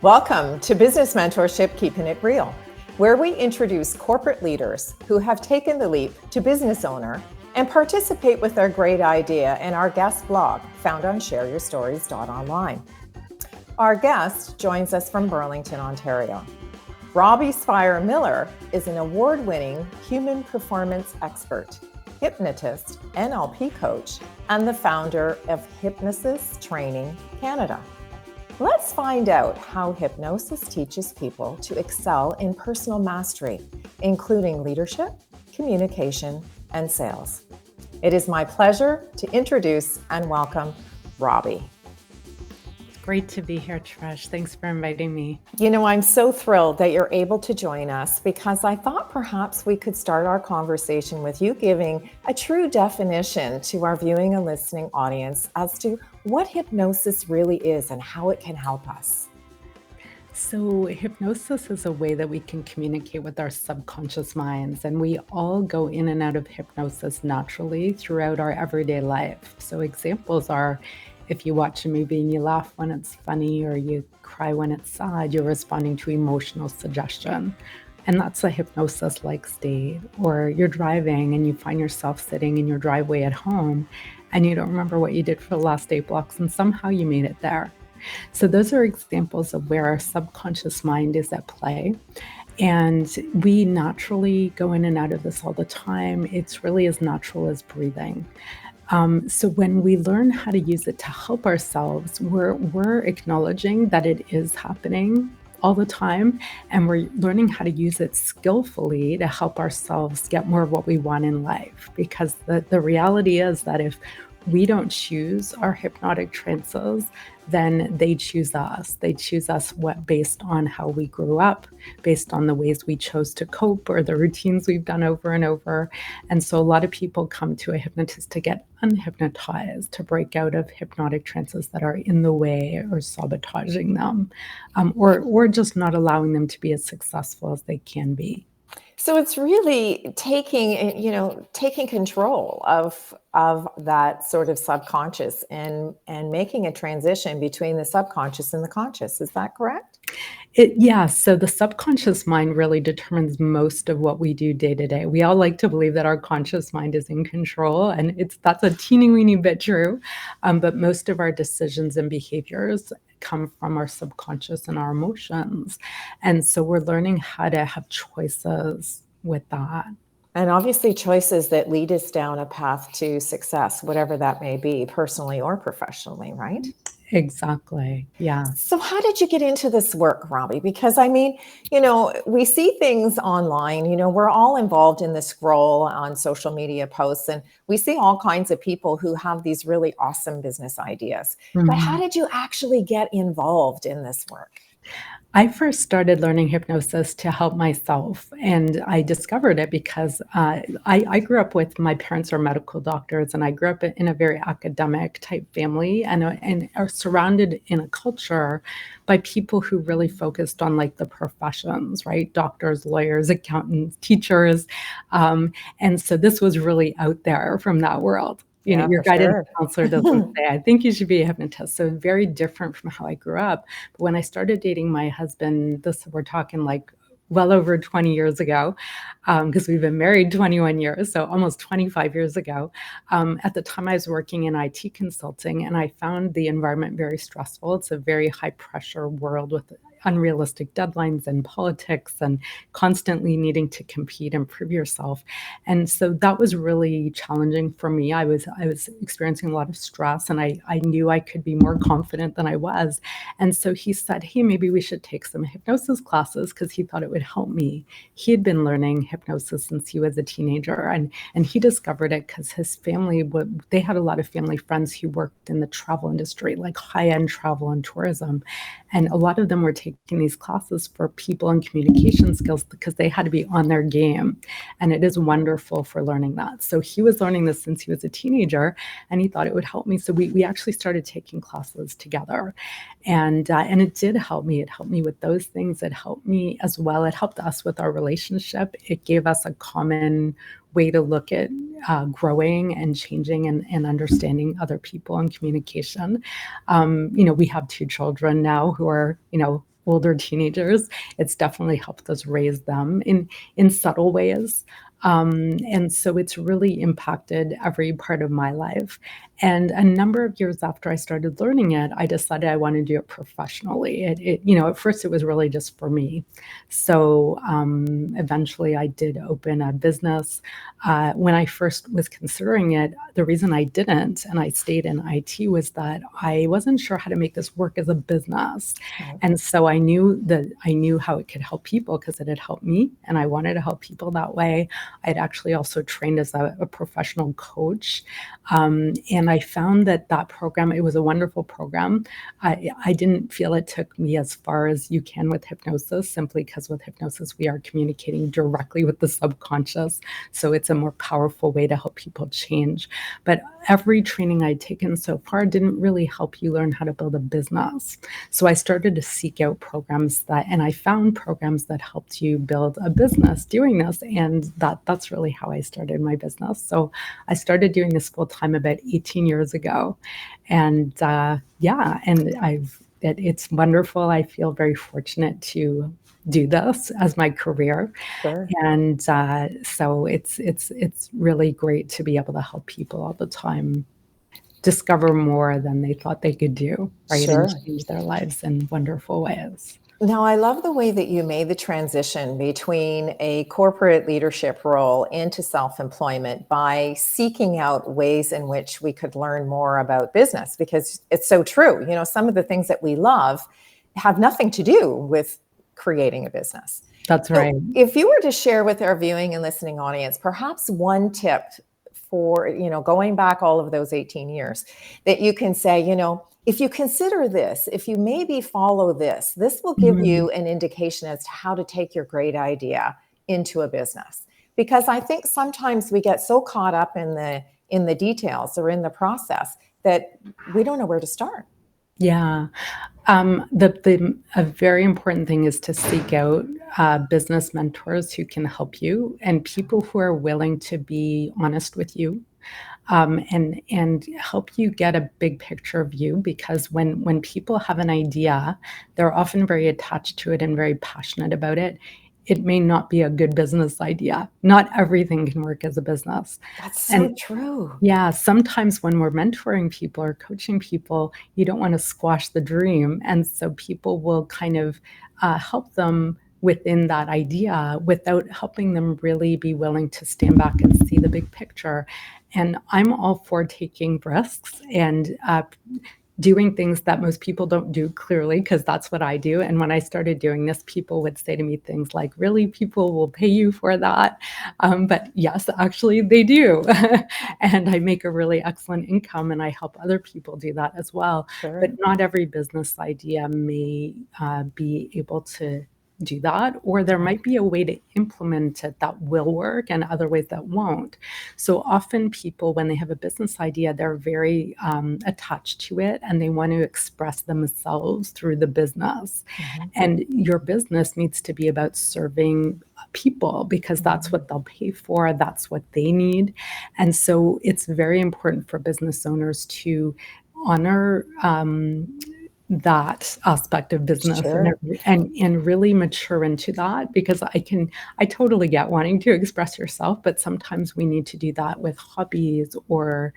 Welcome to Business Mentorship, Keepin It Real, where we introduce corporate leaders who have taken the leap to business owner and participate with their great idea in our guest blog found on shareyourstories.online. Our guest joins us from Burlington, Ontario. Robbie Spier Miller is an award-winning human performance expert, hypnotist, NLP coach, and the founder of Hypnosis Training Canada. Let's find out how hypnosis teaches people to excel in personal mastery, including leadership, communication, and sales. It is my pleasure to introduce and welcome Robbie. Great to be here, Trish. Thanks for inviting me. You know, I'm so thrilled that you're able to join us because I thought perhaps we could start our conversation with you giving a true definition to our viewing and listening audience as to what hypnosis really is and how it can help us. So hypnosis is a way that we can communicate with our subconscious minds, and we all go in and out of hypnosis naturally throughout our everyday life. So examples are, if you watch a movie and you laugh when it's funny or you cry when it's sad, you're responding to emotional suggestion. And that's a hypnosis-like state. Or you're driving and you find yourself sitting in your driveway at home and you don't remember what you did for the last 8 blocks and somehow you made it there. So those are examples of where our subconscious mind is at play. And we naturally go in and out of this all the time. It's really as natural as breathing. So when we learn how to use it to help ourselves, we're acknowledging that it is happening all the time, and we're learning how to use it skillfully to help ourselves get more of what we want in life. Because the reality is that if we don't choose our hypnotic trances, then they choose us. They choose us based on how we grew up, based on the ways we chose to cope or the routines we've done over and over. And so a lot of people come to a hypnotist to get unhypnotized, to break out of hypnotic trances that are in the way or sabotaging them, or just not allowing them to be as successful as they can be. So it's really taking control of that sort of subconscious and making a transition between the subconscious and the conscious. Is that correct? So the subconscious mind really determines most of what we do day to day. We all like to believe that our conscious mind is in control, and that's a teeny weeny bit true. But most of our decisions and behaviors come from our subconscious and our emotions. And so we're learning how to have choices with that. And obviously choices that lead us down a path to success, whatever that may be, personally or professionally, right? Exactly. Yeah. So how did you get into this work, Robbie? Because I mean, we see things online, we're all involved in the scroll on social media posts, and we see all kinds of people who have these really awesome business ideas. Mm-hmm. But how did you actually get involved in this work? I first started learning hypnosis to help myself, and I discovered it because I grew up with, my parents are medical doctors, and I grew up in a very academic type family, and are surrounded in a culture by people who really focused on like the professions, right? Doctors, lawyers, accountants, teachers, and so this was really out there from that world. Your guidance counselor doesn't say, I think you should be a hypnotist. So very different from how I grew up. But when I started dating my husband, we're talking like well over 20 years ago, because we've been married 21 years, so almost 25 years ago. At the time, I was working in IT consulting, and I found the environment very stressful. It's a very high pressure world with unrealistic deadlines and politics and constantly needing to compete and prove yourself. And so that was really challenging for me. I was experiencing a lot of stress, and I knew I could be more confident than I was. And so he said, hey, maybe we should take some hypnosis classes, because he thought it would help me. He had been learning hypnosis since he was a teenager, and he discovered it because his family, they had a lot of family friends who worked in the travel industry, like high-end travel and tourism. And a lot of them were taking these classes for people and communication skills because they had to be on their game. And it is wonderful for learning that. So he was learning this since he was a teenager, and he thought it would help me. So we actually started taking classes together. And it did help me. It helped me with those things. It helped me as well. It helped us with our relationship. It gave us a common way to look at growing and changing and understanding other people and communication. We have 2 children now who are, older teenagers. It's definitely helped us raise them in subtle ways. And so it's really impacted every part of my life. And a number of years after I started learning it, I decided I wanted to do it professionally. At first it was really just for me. So eventually I did open a business. When I first was considering it, the reason I didn't and I stayed in IT was that I wasn't sure how to make this work as a business. Right. And so I knew how it could help people because it had helped me, and I wanted to help people that way. I'd actually also trained as a professional coach. And I found that program, it was a wonderful program. I didn't feel it took me as far as you can with hypnosis, simply because with hypnosis, we are communicating directly with the subconscious. So it's a more powerful way to help people change. But every training I'd taken so far didn't really help you learn how to build a business. So I started to seek out programs and I found programs that helped you build a business doing this. And that's really how I started my business. So I started doing this full time about 18 years ago. And it's wonderful. I feel very fortunate to do this as my career. Sure. And so it's really great to be able to help people all the time discover more than they thought they could do, right? Sure. And change their lives in wonderful ways. Now, I love the way that you made the transition between a corporate leadership role into self-employment by seeking out ways in which we could learn more about business, because it's so true. Some of the things that we love have nothing to do with creating a business. That's So right. if you were to share with our viewing and listening audience, perhaps one tip for, going back all of those 18 years that you can say, if you consider this, if you maybe follow this will give you an indication as to how to take your great idea into a business. Because I think sometimes we get so caught up in the details or in the process that we don't know where to start. Yeah. A very important thing is to seek out business mentors who can help you and people who are willing to be honest with you, and help you get a big picture view. Because when people have an idea, they're often very attached to it and very passionate about it. It may not be a good business idea. Not everything can work as a business. That's so true. Yeah, sometimes when we're mentoring people or coaching people, you don't want to squash the dream. And so people will kind of help them within that idea without helping them really be willing to stand back and see the big picture. And I'm all for taking risks and doing things that most people don't do, clearly, because that's what I do. And when I started doing this, people would say to me things like, really, people will pay you for that? But yes, actually they do. And I make a really excellent income and I help other people do that as well. Sure. But not every business idea may be able to do that, or there might be a way to implement it that will work and other ways that won't. So often people, when they have a business idea, they're very attached to it and they want to express themselves through the business. And your business needs to be about serving people because that's what they'll pay for, that's what they need. And so it's very important for business owners to honor that aspect of business. Sure. and really mature into that, because I totally get wanting to express yourself, but sometimes we need to do that with hobbies or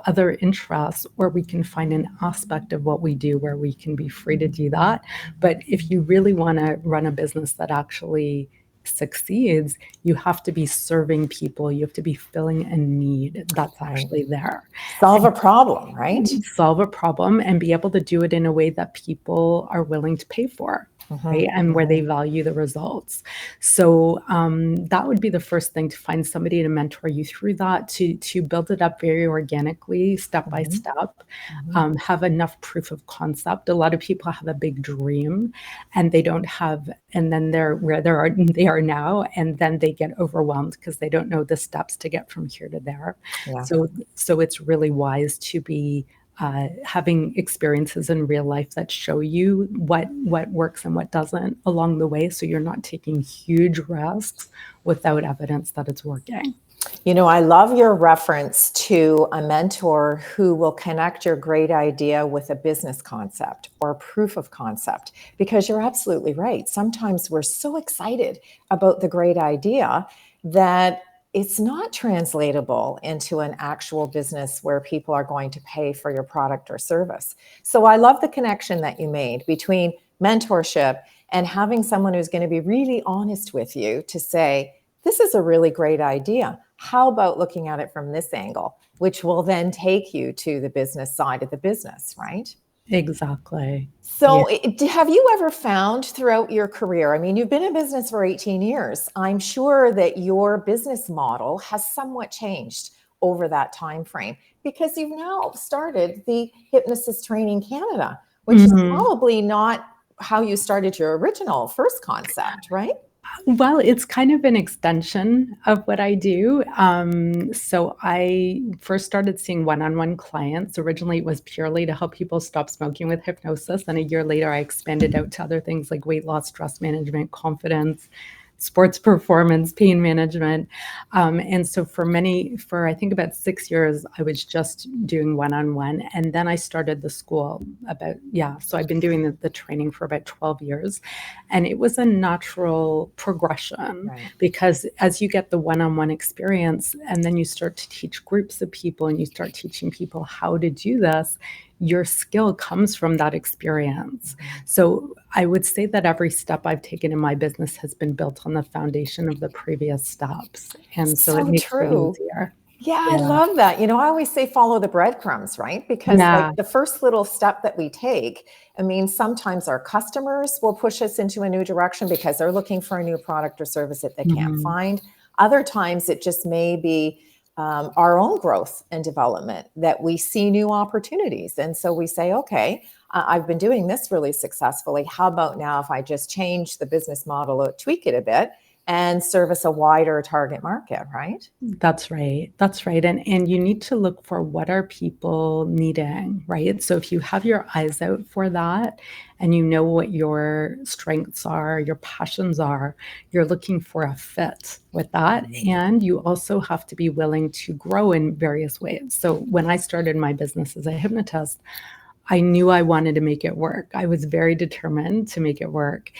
other interests, or we can find an aspect of what we do where we can be free to do that. But if you really want to run a business that actually succeeds, you have to be serving people. You have to be filling a need that's actually there. Solve a problem, right? Solve a problem and be able to do it in a way that people are willing to pay for. Right? And where they value the results. So that would be the first thing, to find somebody to mentor you through that, to build it up very organically, step by step, have enough proof of concept. A lot of people have a big dream and they don't have, and then they're where they are now, and then they get overwhelmed because they don't know the steps to get from here to there. Yeah. So it's really wise to be having experiences in real life that show you what works and what doesn't along the way, so you're not taking huge risks without evidence that it's working. You know, I love your reference to a mentor who will connect your great idea with a business concept or proof of concept, because you're absolutely right. Sometimes we're so excited about the great idea that it's not translatable into an actual business where people are going to pay for your product or service. So I love the connection that you made between mentorship and having someone who's going to be really honest with you to say, this is a really great idea. How about looking at it from this angle, which will then take you to the business side of the business, right? Exactly. So, have you ever found throughout your career, I mean, you've been in business for 18 years. I'm sure that your business model has somewhat changed over that time frame, because you've now started the Hypnosis Training Canada, which is probably not how you started your original first concept, right? Well, it's kind of an extension of what I do. So I first started seeing one-on-one clients. Originally, it was purely to help people stop smoking with hypnosis. And a year later, I expanded out to other things like weight loss, stress management, confidence, sports performance, pain management. And so for I think about 6 years, I was just doing one-on-one. And then I started the school so I've been doing the training for about 12 years. And it was a natural progression, Right. because as you get the one-on-one experience and then you start to teach groups of people and you start teaching people how to do this, your skill comes from that experience. So I would say that every step I've taken in my business has been built on the foundation of the previous steps. And so it So makes it true. easier. Yeah, I Yeah. love that. You know, I always say follow the breadcrumbs, right? Because like Yeah. the first little step that we take, I mean, sometimes our customers will push us into a new direction because they're looking for a new product or service that they can't Mhm. find. Other times it just may be our own growth and development that we see new opportunities. And so we say, okay, I've been doing this really successfully. How about now if I just change the business model or tweak it a bit and service a wider target market, right? That's right. That's right. And you need to look for what are people needing, right? So if you have your eyes out for that and you know what your strengths are, your passions are, you're looking for a fit with that. And you also have to be willing to grow in various ways. So when I started my business as a hypnotist, I knew I wanted to make it work. I was very determined to make it work.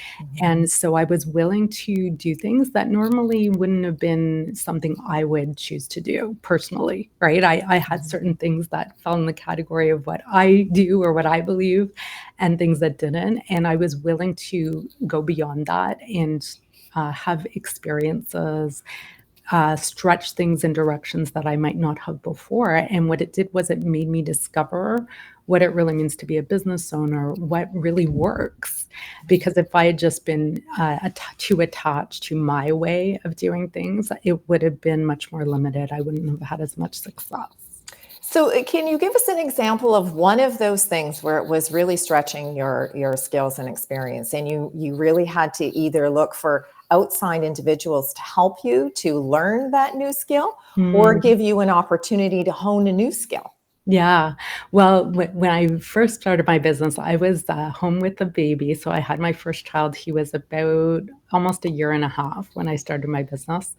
And so I was willing to do things that normally wouldn't have been something I would choose to do personally, right? I had certain things that fell in the category of what I do or what I believe, and things that didn't. And I was willing to go beyond that and have experiences, stretch things in directions that I might not have before. And what it did was it made me discover what it really means to be a business owner, what really works. Because if I had just been too attached to my way of doing things, it would have been much more limited. I wouldn't have had as much success. So, can you give us an example of one of those things where it was really stretching your skills and experience, and you really had to either look for outside individuals to help you to learn that new skill, or Mm. give you an opportunity to hone a new skill? Yeah. Well, when I first started my business, I was home with a baby. So I had my first child. He was about almost a year and a half when I started my business.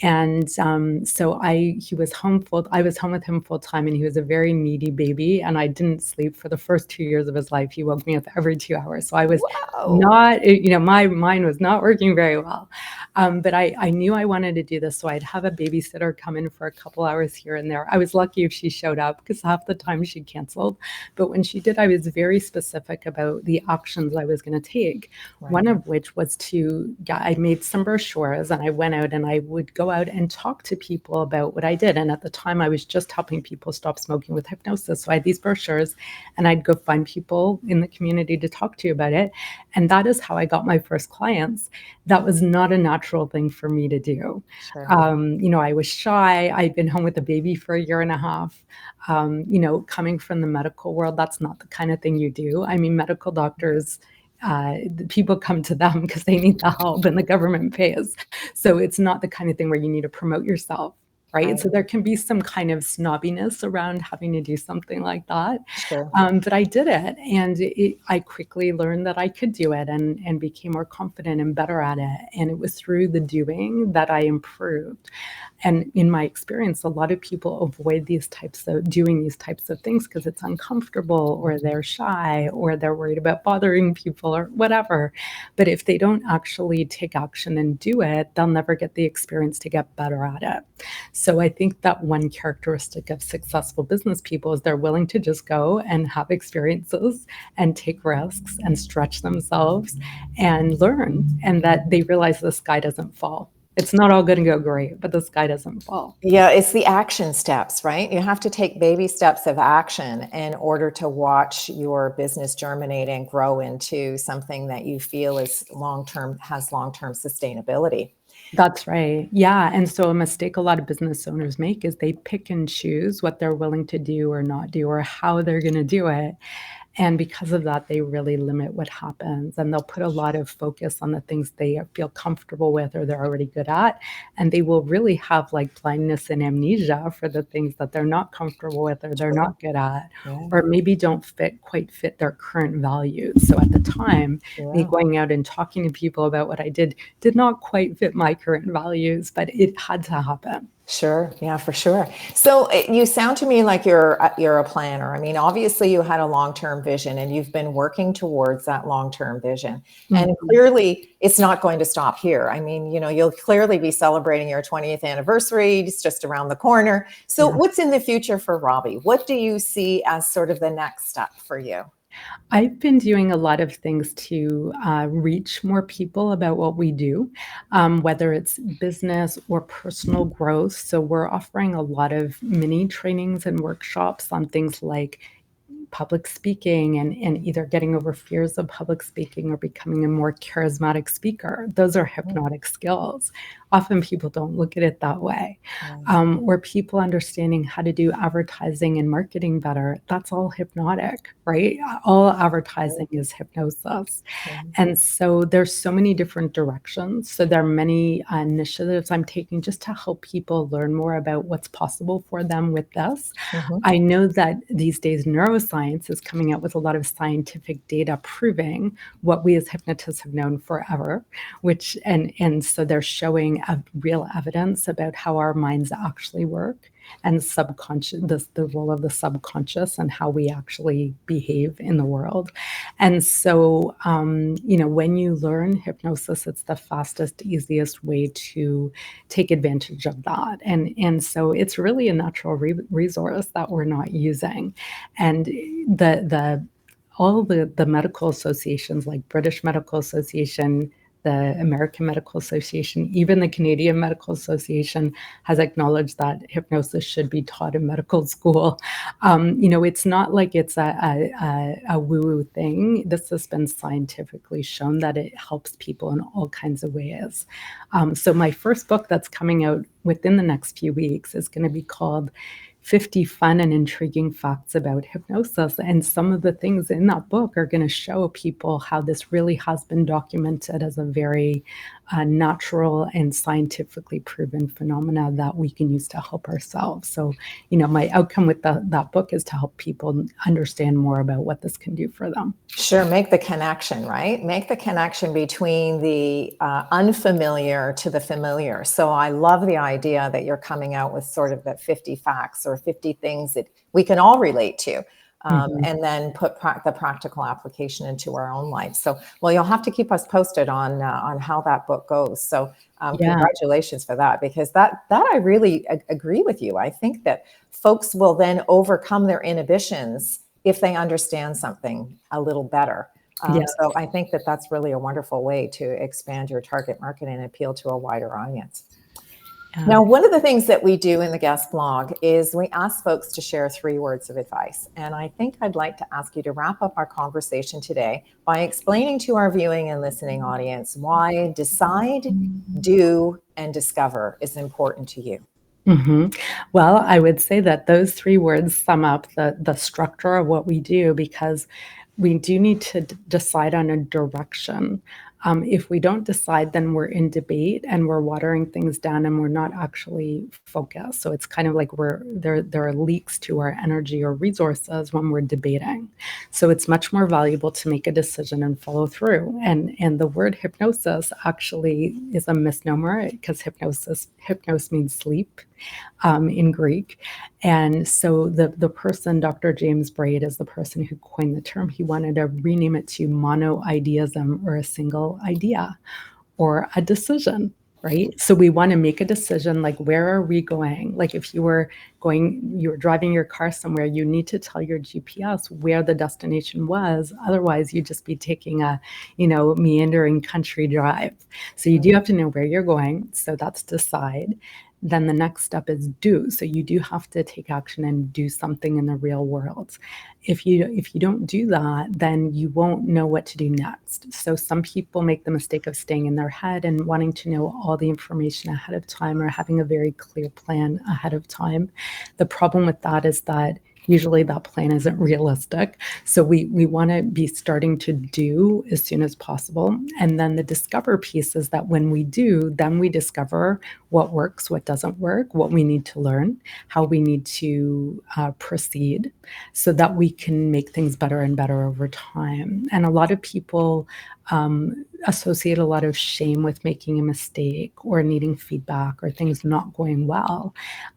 And so I was home with him full time, and he was a very needy baby. And I didn't sleep for the first 2 years of his life. He woke me up every 2 hours. So I was Wow. not, my mind was not working very well. But I knew I wanted to do this. So I'd have a babysitter come in for a couple hours here and there. I was lucky if she showed up, because half the time she canceled. But when she did, I was very specific about the actions I was going to take. Right. One of which was I made some brochures, and I went out and I would go out and talk to people about what I did. And at the time, I was just helping people stop smoking with hypnosis. So I had these brochures, and I'd go find people in the community to talk to about it. And that is how I got my first clients. That was not a natural thing for me to do. Sure. I was shy. I'd been home with a baby for a year and a half. Coming from the medical world, that's not the kind of thing you do. I mean, medical doctors, the people come to them because they need the help and the government pays. So it's not the kind of thing where you need to promote yourself. right? Right. So there can be some kind of snobbiness around having to do something like that. Sure. But I did it, and I quickly learned that I could do it, and became more confident and better at it. And it was through the doing that I improved. And in my experience, a lot of people avoid doing these types of things because it's uncomfortable, or they're shy, or they're worried about bothering people, or whatever. But if they don't actually take action and do it, they'll never get the experience to get better at it. So I think that one characteristic of successful business people is they're willing to just go and have experiences and take risks and stretch themselves and learn, and that they realize the sky doesn't fall. It's not all going to go great, but the sky doesn't fall. Yeah, it's the action steps, right? You have to take baby steps of action in order to watch your business germinate and grow into something that you feel is has long-term sustainability. That's right. Yeah. And so a mistake a lot of business owners make is they pick and choose what they're willing to do or not do, or how they're going to do it. And because of that, they really limit what happens, and they'll put a lot of focus on the things they feel comfortable with or they're already good at. And they will really have like blindness and amnesia for the things that they're not comfortable with or they're True. not good at, Yeah. or maybe don't quite fit their current values. So at the time, me Yeah. going out and talking to people about what I did not quite fit my current values, but it had to happen. Sure. Yeah, for sure. So you sound to me like you're a planner. I mean, obviously you had a long-term vision and you've been working towards that long-term vision. And Mhm. clearly it's not going to stop here. I mean, you'll clearly be celebrating your 20th anniversary. It's just around the corner. So Yeah. what's in the future for Robbie? What do you see as sort of the next step for you? I've been doing a lot of things to reach more people about what we do, whether it's business or personal growth. So we're offering a lot of mini trainings and workshops on things like public speaking, and either getting over fears of public speaking or becoming a more charismatic speaker. Those are Mm, hypnotic skills. Often people don't look at it that way. yeah. Or people understanding how to do advertising and marketing better. That's all hypnotic, right? All advertising is hypnosis. Mhm. And so there's so many different directions. So there are many initiatives I'm taking just to help people learn more about what's possible for them with this. Mhm. I know that these days neuroscience is coming out with a lot of scientific data proving what we as hypnotists have known forever, which and so they're showing real evidence about how our minds actually work, and the role of the subconscious and how we actually behave in the world. And so when you learn hypnosis, it's the fastest, easiest way to take advantage of that. And so it's really a natural resource that we're not using. And the all the medical associations, like British Medical Association, the American Medical Association, even the Canadian Medical Association has acknowledged that hypnosis should be taught in medical school. It's not like it's a woo-woo thing. This has been scientifically shown that it helps people in all kinds of ways. So my first book that's coming out within the next few weeks is going to be called 50 Fun and Intriguing Facts About Hypnosis. And some of the things in that book are going to show people how this really has been documented as a very natural and scientifically proven phenomena that we can use to help ourselves. So, my outcome with that book is to help people understand more about what this can do for them. Sure, make the connection, right? Make the connection between the unfamiliar to the familiar. So I love the idea that you're coming out with sort of the 50 facts or 50 things that we can all relate to, Mhm. and then put the practical application into our own life. So, well, you'll have to keep us posted on how that book goes. So, Yeah. congratulations for that, because that I really agree with you. I think that folks will then overcome their inhibitions if they understand something a little better. Yeah. So I think that that's really a wonderful way to expand your target market and appeal to a wider audience. Yeah. Now, one of the things that we do in the guest blog is we ask folks to share 3 words of advice. And I think I'd like to ask you to wrap up our conversation today by explaining to our viewing and listening audience why decide, do, and discover is important to you. Well, I would say that those 3 words sum up the structure of what we do, because we do need to decide on a direction. If we don't decide, then we're in debate and we're watering things down and we're not actually focused. So it's kind of like there are leaks to our energy or resources when we're debating. So it's much more valuable to make a decision and follow through. And the word hypnosis actually is a misnomer because hypnos means sleep in Greek. And so the person, Dr. James Braid, is the person who coined the term. He wanted to rename it to monoideism, or a single idea, or a decision, right? So we want to make a decision, like, where are we going? Like, if you were driving your car somewhere, you need to tell your GPS where the destination was. Otherwise, you'd just be taking a, meandering country drive. So you do have to know where you're going. So that's decide. Then the next step is do. So you do have to take action and do something in the real world. If you don't do that, then you won't know what to do next. So some people make the mistake of staying in their head and wanting to know all the information ahead of time, or having a very clear plan ahead of time. The problem with that is that usually that plan isn't realistic. So we want to be starting to do as soon as possible. And then the discover piece is that when we do, then we discover what works, what doesn't work, what we need to learn, how we need to proceed, so that we can make things better and better over time. And a lot of people associate a lot of shame with making a mistake or needing feedback or things not going well.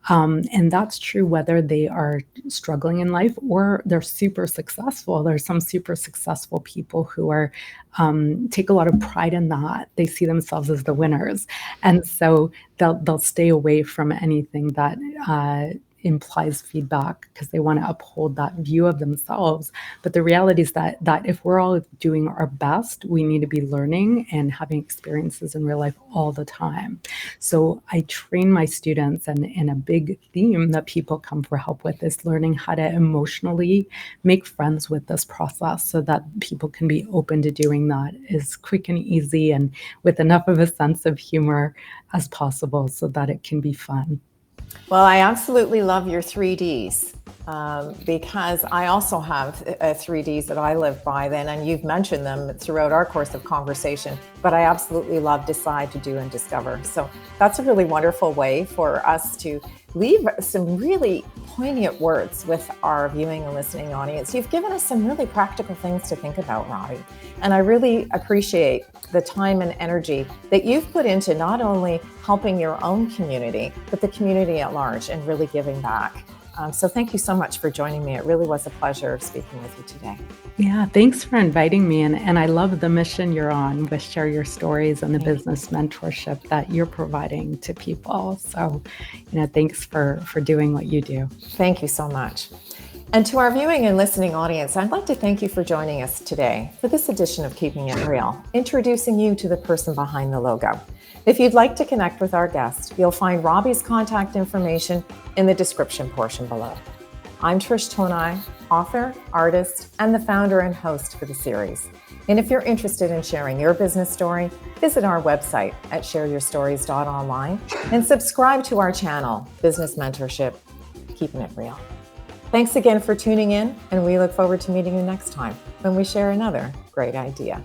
And that's true whether they are struggling in life or they're super successful. There's some super successful people who are take a lot of pride in that. They see themselves as the winners. And so they'll stay away from anything that implies feedback, because they want to uphold that view of themselves. But the reality is that if we're all doing our best, we need to be learning and having experiences in real life all the time. So I train my students, and a big theme that people come for help with is learning how to emotionally make friends with this process, so that people can be open to doing that as quick and easy and with enough of a sense of humor as possible, so that it can be fun. Well, I absolutely love your 3Ds, because I also have 3Ds that I live by then, and you've mentioned them throughout our course of conversation, but I absolutely love decide, to do, and discover. So that's a really wonderful way for us to leave some really poignant words with our viewing and listening audience. You've given us some really practical things to think about, Robbie, and I really appreciate the time and energy that you've put into not only helping your own community, but the community at large, and really giving back. So thank you so much for joining me. It really was a pleasure speaking with you today. Yeah, thanks for inviting me. And I love the mission you're on with Share Your Stories and the business mentorship that you're providing to people. So, thanks for doing what you do. Thank you so much. And to our viewing and listening audience, I'd like to thank you for joining us today for this edition of Keeping It Real, introducing you to the person behind the logo. If you'd like to connect with our guest, you'll find Robbie's contact information in the description portion below. I'm Trish Tonai, author, artist, and the founder and host for the series. And if you're interested in sharing your business story, visit our website at shareyourstories.online and subscribe to our channel, Business Mentorship, Keeping It Real. Thanks again for tuning in, and we look forward to meeting you next time when we share another great idea.